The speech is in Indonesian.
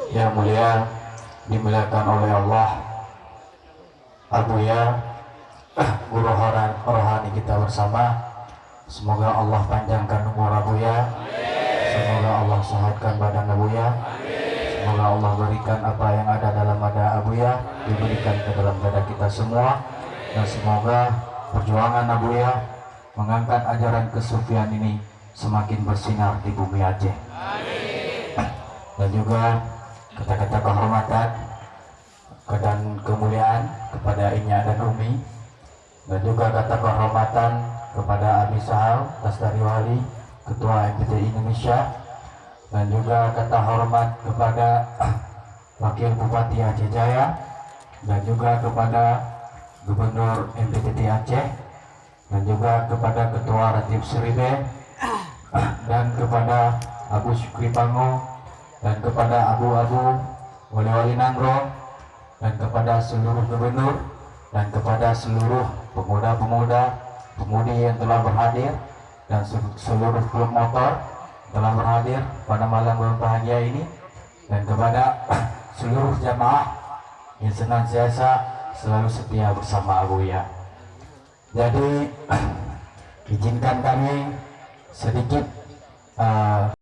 yang mulia dimuliakan oleh Allah, Abuya, guru rohani kita bersama. Semoga Allah panjangkan umur Abuya, semoga Allah sehatkan badan Abuya, semoga Allah berikan apa yang ada dalam dada Abuya diberikan ke dalam dada kita semua, dan semoga perjuangan Abuya mengangkat ajaran kesufian ini semakin bersinar di bumi Aceh. Dan juga kata-kata kehormatan dan kemuliaan kepada Inya dan Umi, dan juga kata kehormatan kepada Abi Sahal Lestari Wali, Ketua MPTI Indonesia, dan juga kata hormat kepada Wakil Bupati Aceh Jaya, dan juga kepada Gubernur MPTI Aceh, dan juga kepada Ketua Ratib Seribe, dan kepada Abu Syukri Pango, dan kepada Abu-Abu Wali-Wali Nangro, dan kepada seluruh gubernur, dan kepada seluruh pemuda-pemuda pemudi yang telah berhadir, dan seluruh klub motor telah berhadir pada malam berbahagia ini, dan kepada seluruh jamaah yang senantiasa selalu setia bersama Abuya. Jadi izinkan kami sedikit